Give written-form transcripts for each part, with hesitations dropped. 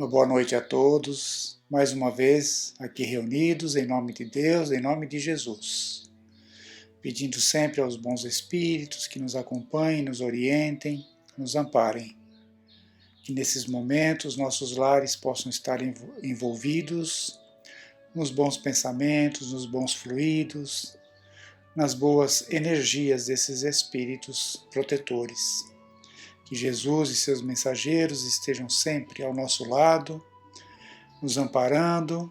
Uma boa noite a todos, mais uma vez aqui reunidos em nome de Deus, em nome de Jesus. Pedindo sempre aos bons espíritos que nos acompanhem, nos orientem, nos amparem. Que nesses momentos nossos lares possam estar envolvidos nos bons pensamentos, nos bons fluidos, nas boas energias desses espíritos protetores. Que Jesus e seus mensageiros estejam sempre ao nosso lado, nos amparando,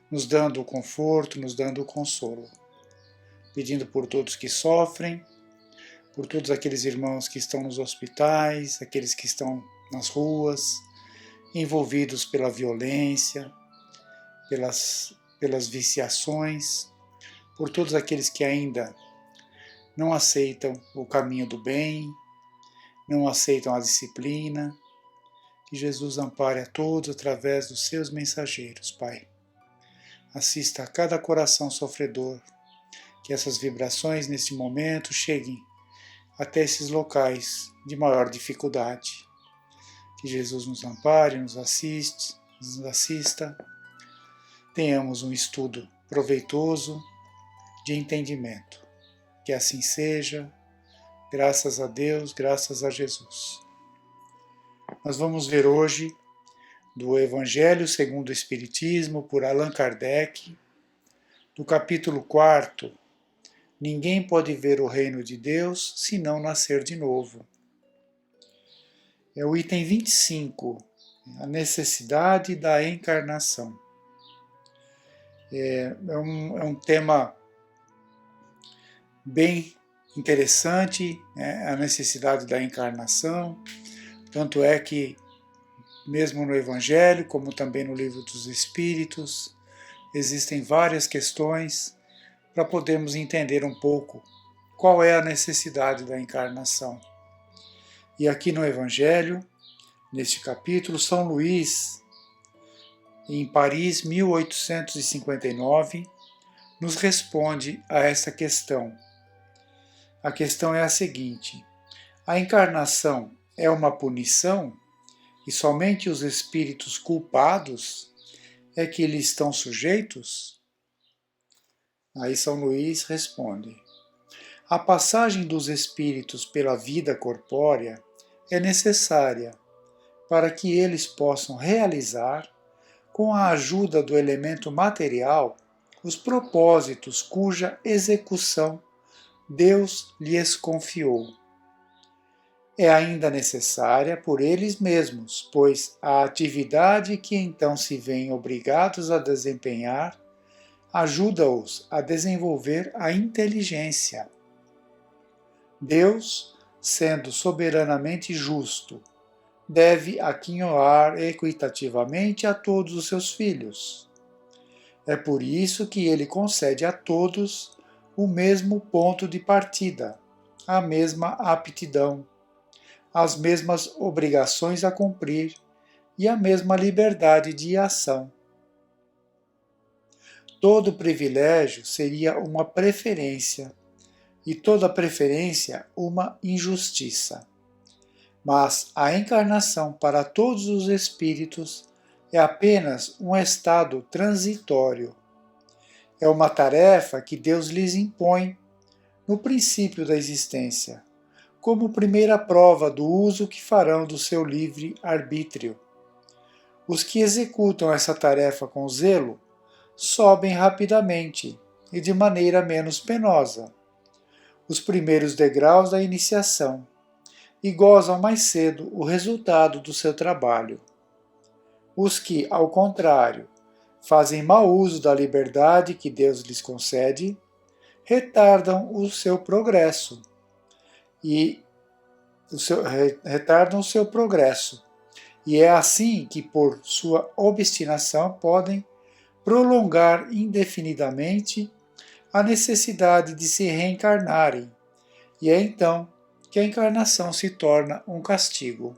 nos dando o conforto, nos dando o consolo. Pedindo por todos que sofrem, por todos aqueles irmãos que estão nos hospitais, aqueles que estão nas ruas, envolvidos pela violência, pelas viciações, por todos aqueles que ainda não aceitam o caminho do bem, não aceitam a disciplina. Que Jesus ampare a todos através dos seus mensageiros, Pai. Assista a cada coração sofredor, que essas vibrações neste momento cheguem até esses locais de maior dificuldade. Que Jesus nos ampare, nos assista, tenhamos um estudo proveitoso de entendimento. Que assim seja, graças a Deus, graças a Jesus. Nós vamos ver hoje do Evangelho segundo o Espiritismo, por Allan Kardec, do capítulo 4, Ninguém pode ver o reino de Deus se não nascer de novo. É o item 25, a necessidade da encarnação. É um tema bem interessante, né? A necessidade da encarnação. Tanto é que, mesmo no Evangelho, como também no Livro dos Espíritos, existem várias questões para podermos entender um pouco qual é a necessidade da encarnação. E aqui no Evangelho, neste capítulo, São Luís, em Paris, 1859, nos responde a essa questão. A questão é a seguinte: a encarnação é uma punição e somente os espíritos culpados é que lhe estão sujeitos? Aí São Luís responde: a passagem dos espíritos pela vida corpórea é necessária para que eles possam realizar, com a ajuda do elemento material, os propósitos cuja execução Deus lhes confiou. É ainda necessária por eles mesmos, pois a atividade que então se veem obrigados a desempenhar ajuda-os a desenvolver a inteligência. Deus, sendo soberanamente justo, deve aquinhoar equitativamente a todos os seus filhos. É por isso que ele concede a todos o mesmo ponto de partida, a mesma aptidão, as mesmas obrigações a cumprir e a mesma liberdade de ação. Todo privilégio seria uma preferência, e toda preferência uma injustiça. Mas a encarnação para todos os espíritos é apenas um estado transitório. É uma tarefa que Deus lhes impõe no princípio da existência, como primeira prova do uso que farão do seu livre arbítrio. Os que executam essa tarefa com zelo sobem rapidamente e de maneira menos penosa os primeiros degraus da iniciação e gozam mais cedo o resultado do seu trabalho. Os que, ao contrário, fazem mau uso da liberdade que Deus lhes concede, retardam o seu progresso e é assim que, por sua obstinação, podem prolongar indefinidamente a necessidade de se reencarnarem, e é então que a encarnação se torna um castigo.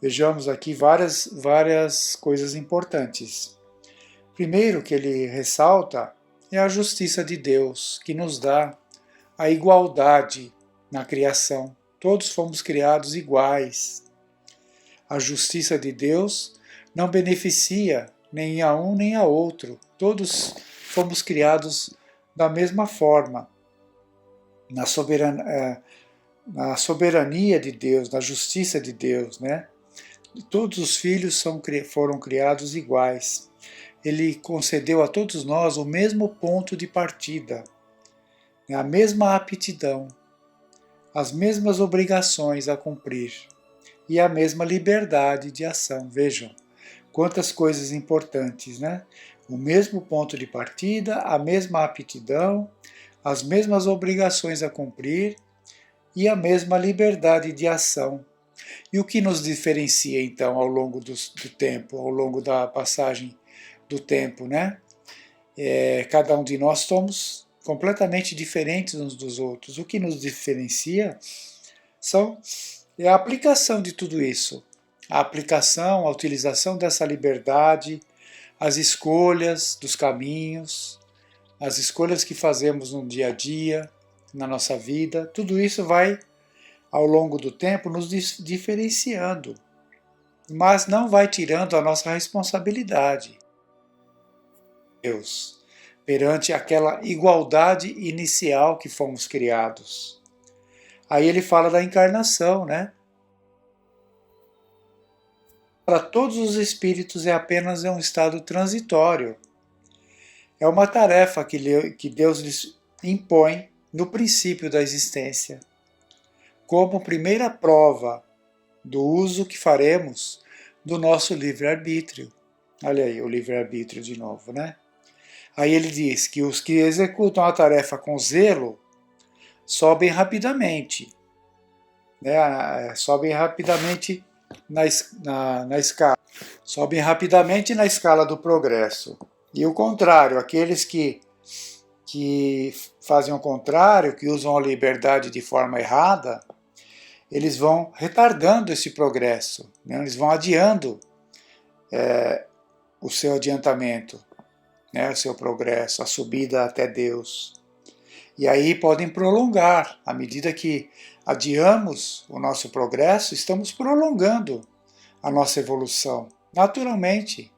Vejamos aqui várias coisas importantes. Primeiro que ele ressalta é a justiça de Deus, que nos dá a igualdade na criação. Todos fomos criados iguais. A justiça de Deus não beneficia nem a um nem a outro. Todos fomos criados da mesma forma, na soberania de Deus, na justiça de Deus, né? Todos os filhos foram criados iguais. Ele concedeu a todos nós o mesmo ponto de partida, a mesma aptidão, as mesmas obrigações a cumprir e a mesma liberdade de ação. Vejam quantas coisas importantes, né? O mesmo ponto de partida, a mesma aptidão, as mesmas obrigações a cumprir e a mesma liberdade de ação. E o que nos diferencia, então, ao longo do tempo, ao longo da passagem do tempo, né? Cada um de nós somos completamente diferentes uns dos outros. O que nos diferencia é a aplicação de tudo isso. A aplicação, a utilização dessa liberdade, as escolhas dos caminhos, as escolhas que fazemos no dia a dia, na nossa vida, tudo isso vai, ao longo do tempo, nos diferenciando, mas não vai tirando a nossa responsabilidade. Deus, perante aquela igualdade inicial que fomos criados. Aí ele fala da encarnação, né? Para todos os espíritos é apenas um estado transitório. É uma tarefa que Deus lhes impõe no princípio da existência, como primeira prova do uso que faremos do nosso livre-arbítrio. Olha aí o livre-arbítrio de novo, né? Aí ele diz que os que executam a tarefa com zelo sobem rapidamente, né? Sobem rapidamente na escala, sobem rapidamente na escala do progresso. E o contrário, aqueles que fazem o contrário, que usam a liberdade de forma errada, eles vão retardando esse progresso, né? Eles vão adiando o seu adiantamento, né? O seu progresso, a subida até Deus. E aí podem prolongar, à medida que adiamos o nosso progresso, estamos prolongando a nossa evolução, naturalmente,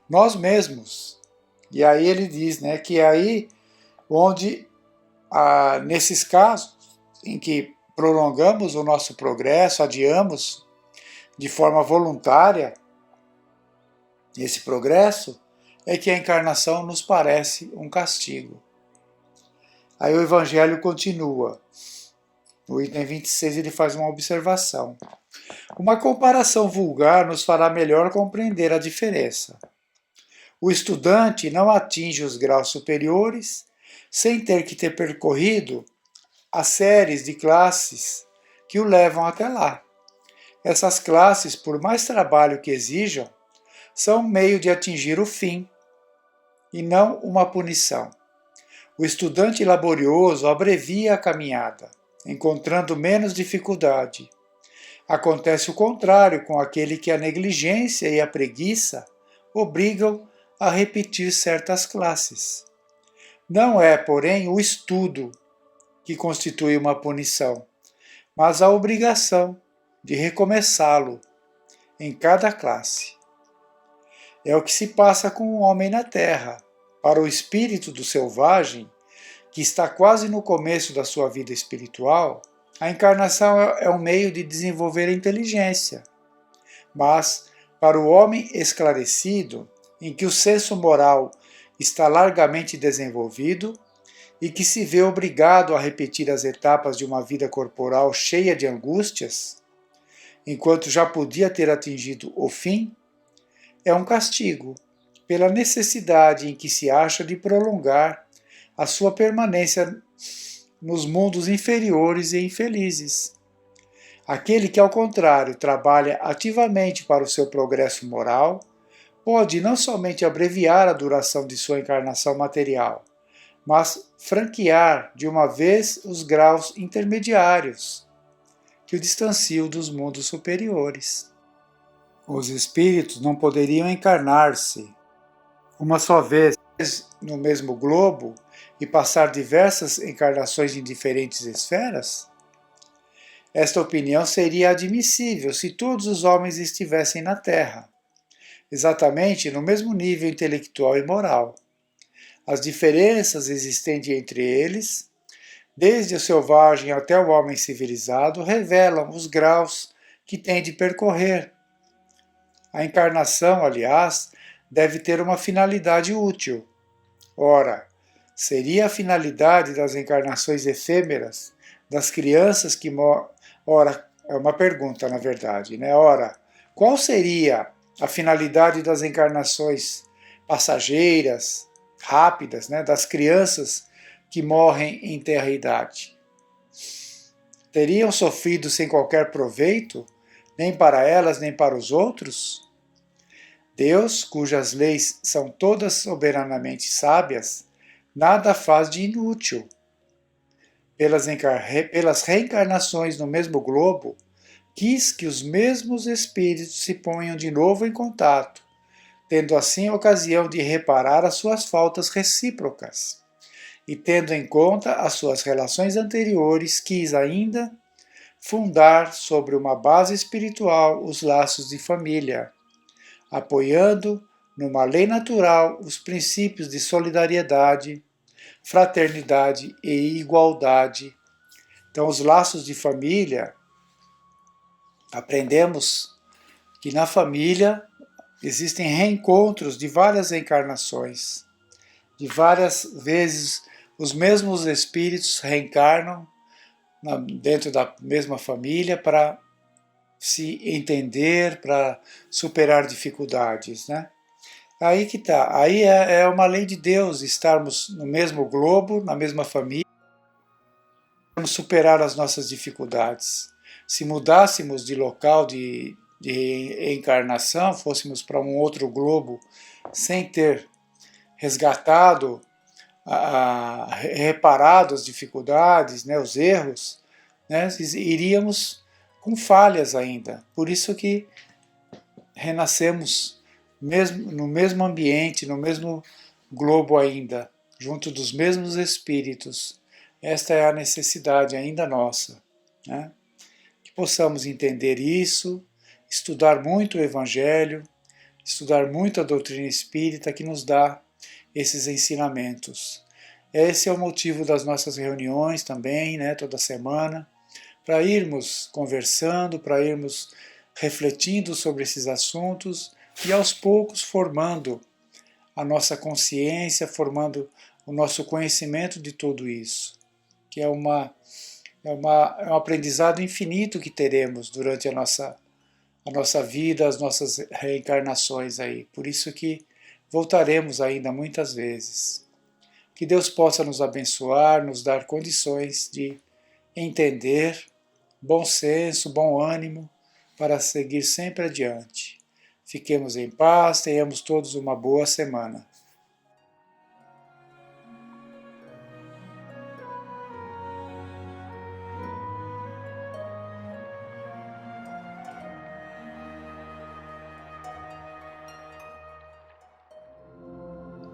nós mesmos. E aí ele diz, né, que é aí onde, nesses casos em que prolongamos o nosso progresso, adiamos de forma voluntária esse progresso, é que a encarnação nos parece um castigo. Aí o Evangelho continua. No item 26 ele faz uma observação. Uma comparação vulgar nos fará melhor compreender a diferença. O estudante não atinge os graus superiores sem ter que ter percorrido as séries de classes que o levam até lá. Essas classes, por mais trabalho que exijam, são um meio de atingir o fim e não uma punição. O estudante laborioso abrevia a caminhada, encontrando menos dificuldade. Acontece o contrário com aquele que a negligência e a preguiça obrigam a repetir certas classes. Não é, porém, o estudo que constitui uma punição, mas a obrigação de recomeçá-lo em cada classe. É o que se passa com o homem na Terra. Para o espírito do selvagem, que está quase no começo da sua vida espiritual, a encarnação é um meio de desenvolver a inteligência. Mas, para o homem esclarecido, em que o senso moral está largamente desenvolvido e que se vê obrigado a repetir as etapas de uma vida corporal cheia de angústias, enquanto já podia ter atingido o fim, é um castigo pela necessidade em que se acha de prolongar a sua permanência nos mundos inferiores e infelizes. Aquele que, ao contrário, trabalha ativamente para o seu progresso moral, pode não somente abreviar a duração de sua encarnação material, mas franquear de uma vez os graus intermediários que o distanciam dos mundos superiores. Os espíritos não poderiam encarnar-se uma só vez no mesmo globo e passar diversas encarnações em diferentes esferas? Esta opinião seria admissível se todos os homens estivessem na Terra. exatamente no mesmo nível intelectual e moral. As diferenças existentes entre eles, desde o selvagem até o homem civilizado, revelam os graus que tem de percorrer. A encarnação, aliás, deve ter uma finalidade útil. Ora, seria a finalidade das encarnações efêmeras, das crianças que Ora, é uma pergunta, na verdade, né? Ora, qual seria a finalidade das encarnações passageiras, rápidas, né? Das crianças que morrem em tenra-idade? Teriam sofrido sem qualquer proveito, nem para elas, nem para os outros? Deus, cujas leis são todas soberanamente sábias, nada faz de inútil. Pelas reencarnações no mesmo globo, quis que os mesmos espíritos se ponham de novo em contato, tendo assim ocasião de reparar as suas faltas recíprocas. E tendo em conta as suas relações anteriores, quis ainda fundar sobre uma base espiritual os laços de família, apoiando numa lei natural os princípios de solidariedade, fraternidade e igualdade. Então, os laços de família, aprendemos que na família existem reencontros de várias encarnações. De várias vezes, os mesmos espíritos reencarnam dentro da mesma família para se entender, para superar dificuldades, né? Aí que tá. Aí é uma lei de Deus estarmos no mesmo globo, na mesma família, para superar as nossas dificuldades. Se mudássemos de local de encarnação, fôssemos para um outro globo, sem ter resgatado, reparado as dificuldades, né, os erros, né, iríamos com falhas ainda. Por isso que renascemos no mesmo ambiente, no mesmo globo ainda, junto dos mesmos espíritos. Esta é a necessidade ainda nossa, né? Que possamos entender isso, estudar muito o Evangelho, estudar muito a doutrina espírita que nos dá esses ensinamentos. Esse é o motivo das nossas reuniões também, né, toda semana, para irmos conversando, para irmos refletindo sobre esses assuntos e aos poucos formando a nossa consciência, formando o nosso conhecimento de tudo isso, que é um aprendizado infinito que teremos durante a nossa vida, as nossas reencarnações aí. Por isso que voltaremos ainda muitas vezes. Que Deus possa nos abençoar, nos dar condições de entender, bom senso, bom ânimo, para seguir sempre adiante. Fiquemos em paz, tenhamos todos uma boa semana.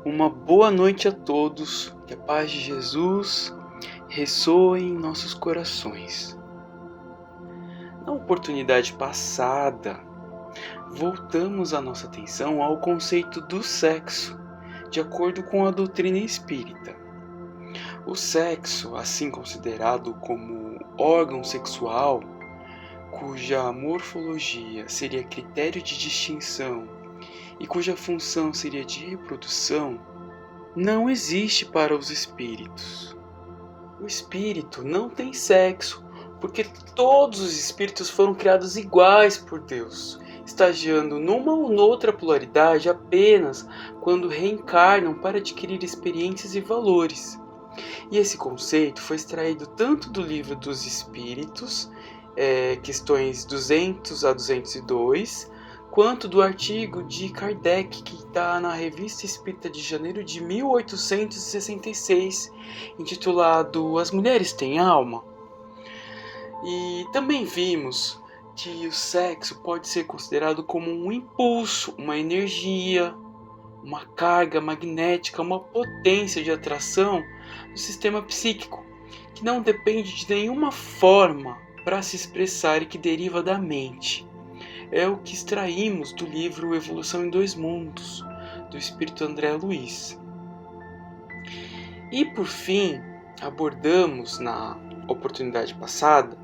Uma boa noite a todos, que a paz de Jesus ressoe em nossos corações. Na oportunidade passada, voltamos a nossa atenção ao conceito do sexo, de acordo com a doutrina espírita. O sexo, assim considerado como órgão sexual, cuja morfologia seria critério de distinção e cuja função seria de reprodução, não existe para os espíritos. O espírito não tem sexo, porque todos os espíritos foram criados iguais por Deus, estagiando numa ou noutra polaridade apenas quando reencarnam para adquirir experiências e valores. E esse conceito foi extraído tanto do Livro dos Espíritos, questões 200 a 202, quanto do artigo de Kardec, que está na Revista Espírita de janeiro de 1866, intitulado As Mulheres Têm Alma? E também vimos que o sexo pode ser considerado como um impulso, uma energia, uma carga magnética, uma potência de atração do sistema psíquico, que não depende de nenhuma forma para se expressar e que deriva da mente. é o que extraímos do livro Evolução em Dois Mundos, do espírito André Luiz. E por fim, abordamos na oportunidade passada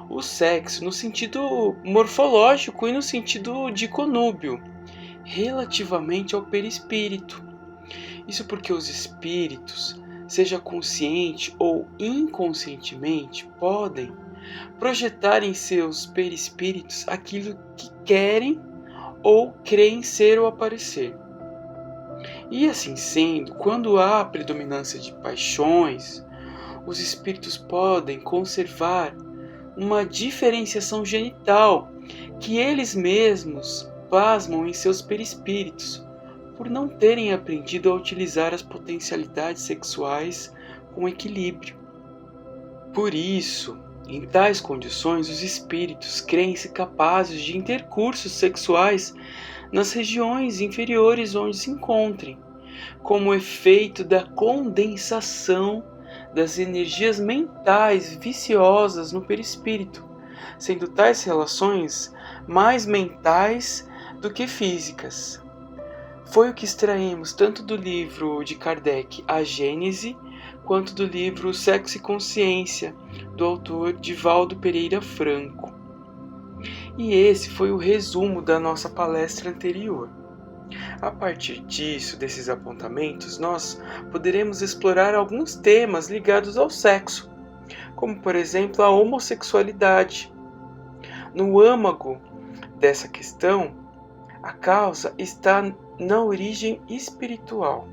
o sexo no sentido morfológico e no sentido de conúbio, relativamente ao perispírito. Isso porque os espíritos, seja consciente ou inconscientemente, podem projetar em seus perispíritos aquilo que querem ou creem ser ou aparecer. E assim sendo, quando há predominância de paixões, os espíritos podem conservar uma diferenciação genital que eles mesmos plasmam em seus perispíritos, por não terem aprendido a utilizar as potencialidades sexuais com equilíbrio. Por isso, em tais condições, os espíritos creem-se capazes de intercursos sexuais nas regiões inferiores onde se encontrem, como efeito da condensação das energias mentais viciosas no perispírito, sendo tais relações mais mentais do que físicas. Foi o que extraímos tanto do livro de Kardec, A Gênese, quanto do livro Sexo e Consciência, do autor Divaldo Pereira Franco. E esse foi o resumo da nossa palestra anterior. A partir disso, desses apontamentos, nós poderemos explorar alguns temas ligados ao sexo, como por exemplo a homossexualidade. No âmago dessa questão, a causa está na origem espiritual.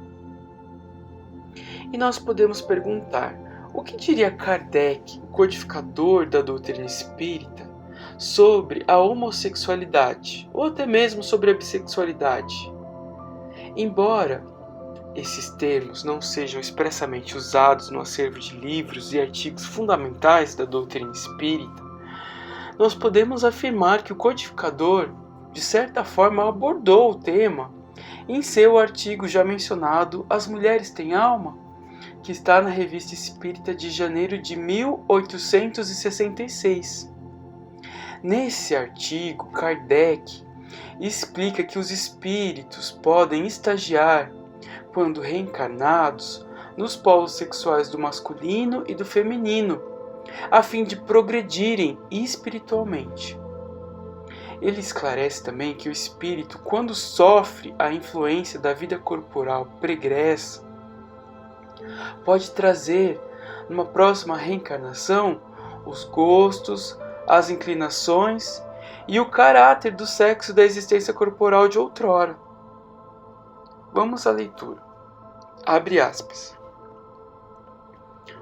E nós podemos perguntar, o que diria Kardec, o codificador da doutrina espírita, sobre a homossexualidade, ou até mesmo sobre a bissexualidade? Embora esses termos não sejam expressamente usados no acervo de livros e artigos fundamentais da doutrina espírita, nós podemos afirmar que o codificador, de certa forma, abordou o tema em seu artigo já mencionado As Mulheres Têm Alma, que está na Revista Espírita de janeiro de 1866. Nesse artigo, Kardec explica que os espíritos podem estagiar, quando reencarnados, nos polos sexuais do masculino e do feminino, a fim de progredirem espiritualmente. Ele esclarece também que o espírito, quando sofre a influência da vida corporal pregressa, pode trazer, numa próxima reencarnação, os gostos, as inclinações e o caráter do sexo da existência corporal de outrora. Vamos à leitura. Abre aspas.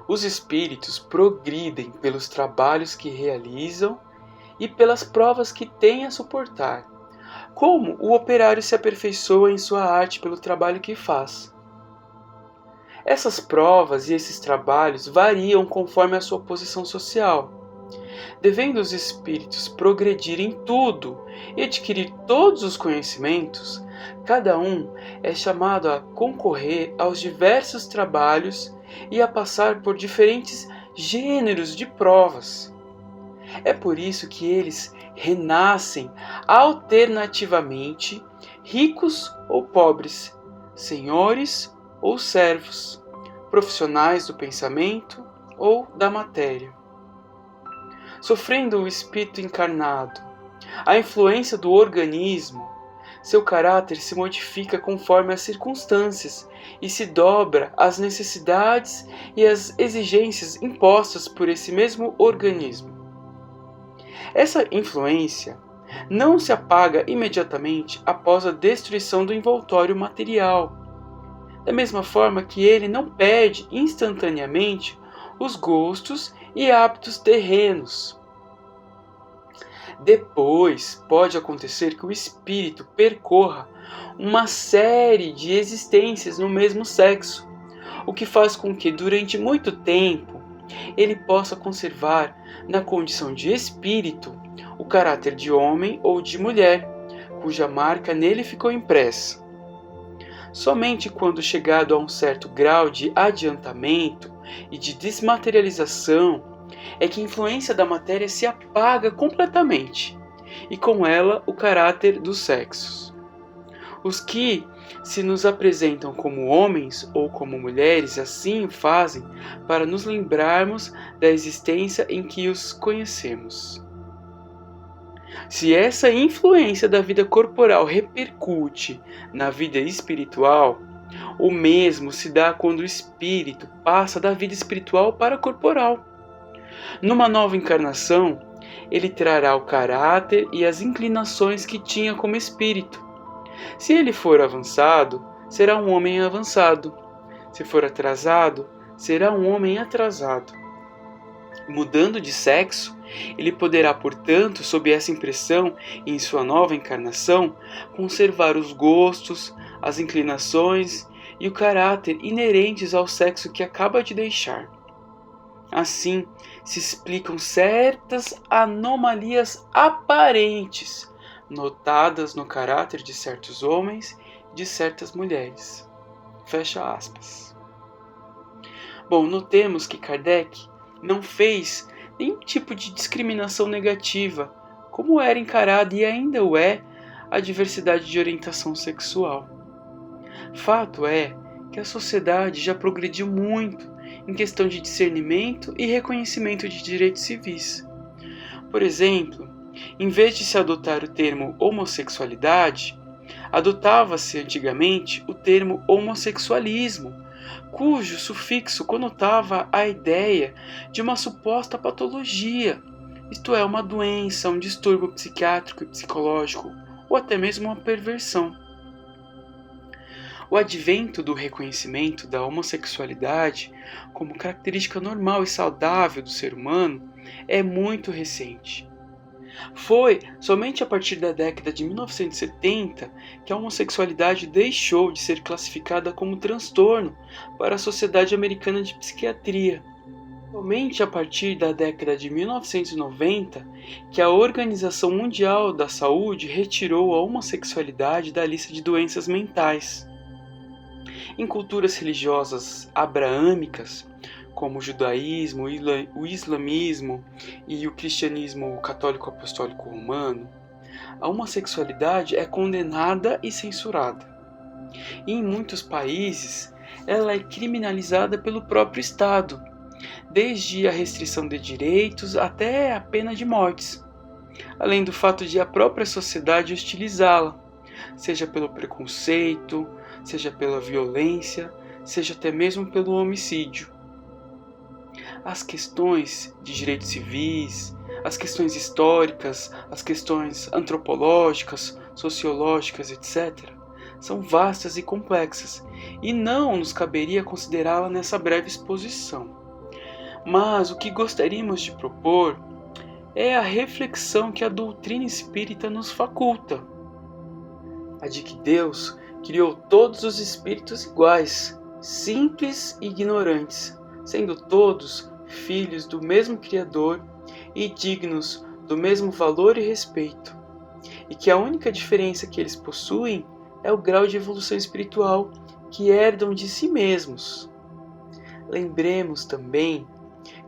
Os espíritos progridem pelos trabalhos que realizam e pelas provas que têm a suportar, como o operário se aperfeiçoa em sua arte pelo trabalho que faz. Essas provas e esses trabalhos variam conforme a sua posição social. Devendo os espíritos progredir em tudo e adquirir todos os conhecimentos, cada um é chamado a concorrer aos diversos trabalhos e a passar por diferentes gêneros de provas. É por isso que eles renascem alternativamente, ricos ou pobres, senhores ou servos, profissionais do pensamento ou da matéria. Sofrendo o espírito encarnado a influência do organismo, seu caráter se modifica conforme as circunstâncias e se dobra às necessidades e às exigências impostas por esse mesmo organismo. Essa influência não se apaga imediatamente após a destruição do envoltório material, da mesma forma que ele não perde instantaneamente os gostos e hábitos terrenos. Depois pode acontecer que o espírito percorra uma série de existências no mesmo sexo, o que faz com que durante muito tempo ele possa conservar na condição de espírito o caráter de homem ou de mulher, cuja marca nele ficou impressa. Somente quando chegado a um certo grau de adiantamento e de desmaterialização é que a influência da matéria se apaga completamente e com ela o caráter dos sexos. Os que se nos apresentam como homens ou como mulheres assim o fazem para nos lembrarmos da existência em que os conhecemos. Se essa influência da vida corporal repercute na vida espiritual, o mesmo se dá quando o espírito passa da vida espiritual para a corporal. Numa nova encarnação, ele trará o caráter e as inclinações que tinha como espírito. Se ele for avançado, será um homem avançado. Se for atrasado, será um homem atrasado. Mudando de sexo, ele poderá, portanto, sob essa impressão e em sua nova encarnação, conservar os gostos, as inclinações e o caráter inerentes ao sexo que acaba de deixar. Assim, se explicam certas anomalias aparentes, notadas no caráter de certos homens e de certas mulheres. Fecha aspas. Bom, notemos que Kardec não fez nenhum tipo de discriminação negativa, como era encarada e ainda o é a diversidade de orientação sexual. Fato é que a sociedade já progrediu muito em questão de discernimento e reconhecimento de direitos civis. Por exemplo, em vez de se adotar o termo homossexualidade, adotava-se antigamente o termo homossexualismo, cujo sufixo conotava a ideia de uma suposta patologia, isto é, uma doença, um distúrbio psiquiátrico e psicológico, ou até mesmo uma perversão. O advento do reconhecimento da homossexualidade como característica normal e saudável do ser humano é muito recente. Foi somente a partir da década de 1970 que a homossexualidade deixou de ser classificada como transtorno para a Sociedade Americana de Psiquiatria. Somente a partir da década de 1990 que a Organização Mundial da Saúde retirou a homossexualidade da lista de doenças mentais. Em culturas religiosas abraâmicas, como o judaísmo, o islamismo e o cristianismo católico apostólico romano, a homossexualidade é condenada e censurada. E em muitos países, ela é criminalizada pelo próprio Estado, desde a restrição de direitos até a pena de mortes, além do fato de a própria sociedade hostilizá-la, seja pelo preconceito, seja pela violência, seja até mesmo pelo homicídio. As questões de direitos civis, as questões históricas, as questões antropológicas, sociológicas, etc., são vastas e complexas, e não nos caberia considerá-la nessa breve exposição. Mas o que gostaríamos de propor é a reflexão que a doutrina espírita nos faculta, a de que Deus criou todos os espíritos iguais, simples e ignorantes, sendo todos filhos do mesmo Criador e dignos do mesmo valor e respeito, e que a única diferença que eles possuem é o grau de evolução espiritual que herdam de si mesmos. Lembremos também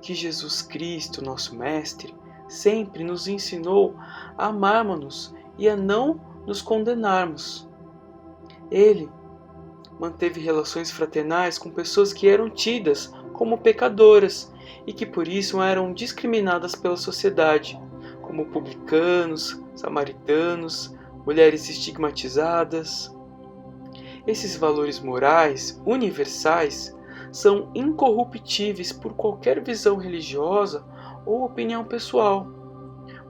que Jesus Cristo, nosso Mestre, sempre nos ensinou a amarmos-nos e a não nos condenarmos. Ele manteve relações fraternais com pessoas que eram tidas como pecadoras e que por isso eram discriminadas pela sociedade, como publicanos, samaritanos, mulheres estigmatizadas. Esses valores morais universais são incorruptíveis por qualquer visão religiosa ou opinião pessoal,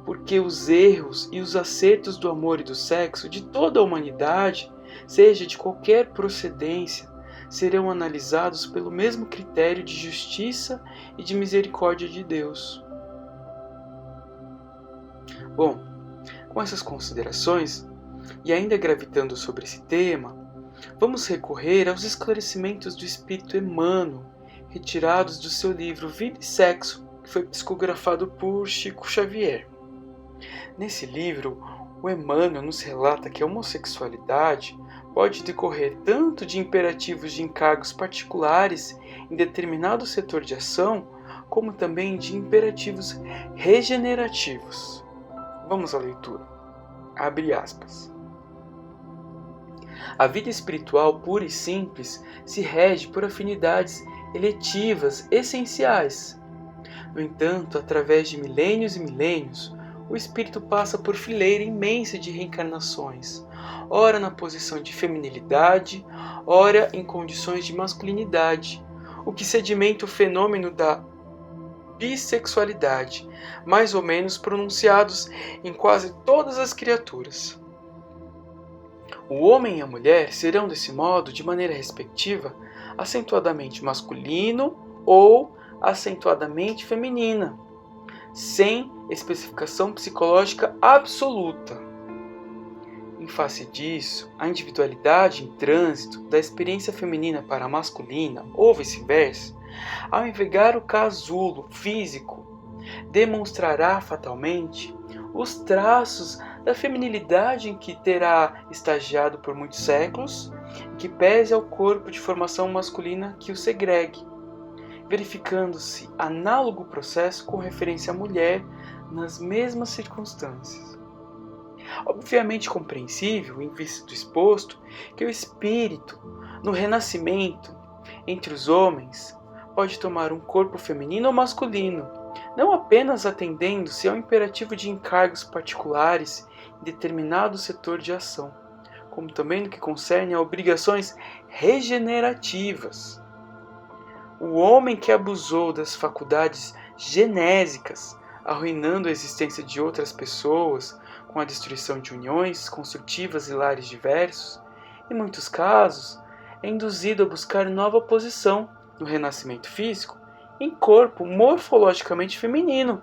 porque os erros e os acertos do amor e do sexo de toda a humanidade, seja de qualquer procedência, serão analisados pelo mesmo critério de justiça e de misericórdia de Deus. Bom, com essas considerações, e ainda gravitando sobre esse tema, vamos recorrer aos esclarecimentos do Espírito Emmanuel, retirados do seu livro Vida e Sexo, que foi psicografado por Chico Xavier. Nesse livro, o Emmanuel nos relata que a homossexualidade pode decorrer tanto de imperativos de encargos particulares em determinado setor de ação, como também de imperativos regenerativos. Vamos à leitura. Abre aspas. A vida espiritual pura e simples se rege por afinidades eletivas essenciais. No entanto, através de milênios e milênios, o espírito passa por fileira imensa de reencarnações, ora na posição de feminilidade, ora em condições de masculinidade, o que sedimenta o fenômeno da bissexualidade, mais ou menos pronunciados em quase todas as criaturas. O homem e a mulher serão, desse modo, de maneira respectiva, acentuadamente masculino ou acentuadamente feminina, sem especificação psicológica absoluta. Em face disso, a individualidade em trânsito da experiência feminina para a masculina, ou vice-versa, ao envergar o casulo físico, demonstrará fatalmente os traços da feminilidade em que terá estagiado por muitos séculos, que pese ao corpo de formação masculina que o segregue, verificando-se análogo processo com referência à mulher nas mesmas circunstâncias. Obviamente compreensível, em vista do exposto, que o espírito, no renascimento, entre os homens, pode tomar um corpo feminino ou masculino, não apenas atendendo-se ao imperativo de encargos particulares em determinado setor de ação, como também no que concerne a obrigações regenerativas. O homem que abusou das faculdades genésicas, arruinando a existência de outras pessoas com a destruição de uniões construtivas e lares diversos, em muitos casos, é induzido a buscar nova posição no renascimento físico em corpo morfologicamente feminino,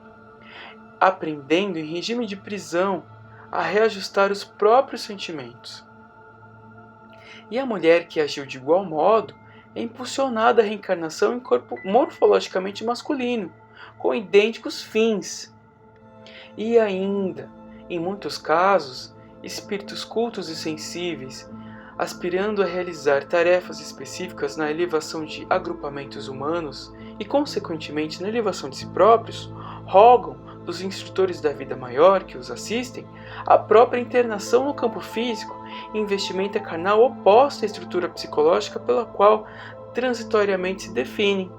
aprendendo em regime de prisão a reajustar os próprios sentimentos. E a mulher que agiu de igual modo é impulsionada à reencarnação em corpo morfologicamente masculino, com idênticos fins. E ainda, em muitos casos, espíritos cultos e sensíveis, aspirando a realizar tarefas específicas na elevação de agrupamentos humanos e, consequentemente, na elevação de si próprios, rogam dos instrutores da vida maior que os assistem a própria internação no campo físico em vestimenta carnal oposta à estrutura psicológica pela qual transitoriamente se definem.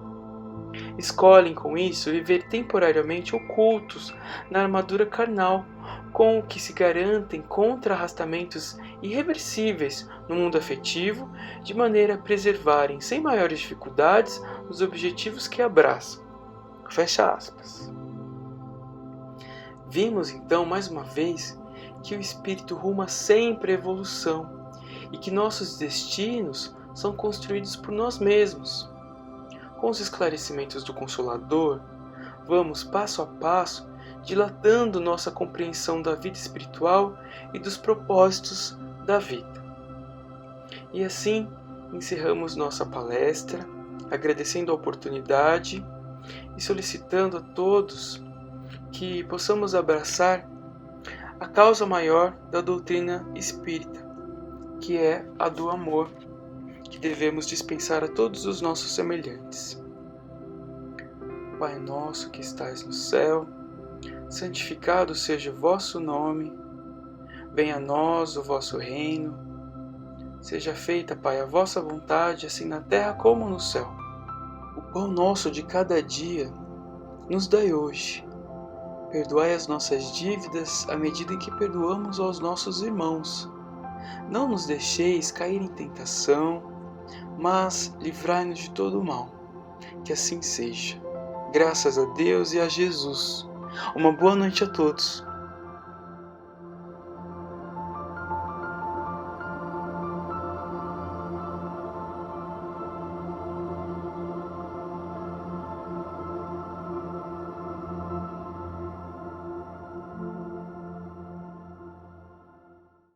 Escolhem com isso viver temporariamente ocultos na armadura carnal, com o que se garantem contra arrastamentos irreversíveis no mundo afetivo, de maneira a preservarem sem maiores dificuldades os objetivos que abraçam. Fecha aspas. Vimos então mais uma vez que o espírito ruma sempre à evolução e que nossos destinos são construídos por nós mesmos. Com os esclarecimentos do Consolador, vamos passo a passo dilatando nossa compreensão da vida espiritual e dos propósitos da vida. E assim encerramos nossa palestra, agradecendo a oportunidade e solicitando a todos que possamos abraçar a causa maior da doutrina espírita, que é a do amor, que devemos dispensar a todos os nossos semelhantes. Pai nosso que estais no céu, santificado seja o vosso nome, venha a nós o vosso reino, seja feita, Pai, a vossa vontade, assim na terra como no céu. O pão nosso de cada dia nos dai hoje. Perdoai as nossas dívidas à medida em que perdoamos aos nossos irmãos. Não nos deixeis cair em tentação, mas livrai-nos de todo o mal. Que assim seja. Graças a Deus e a Jesus. Uma boa noite a todos.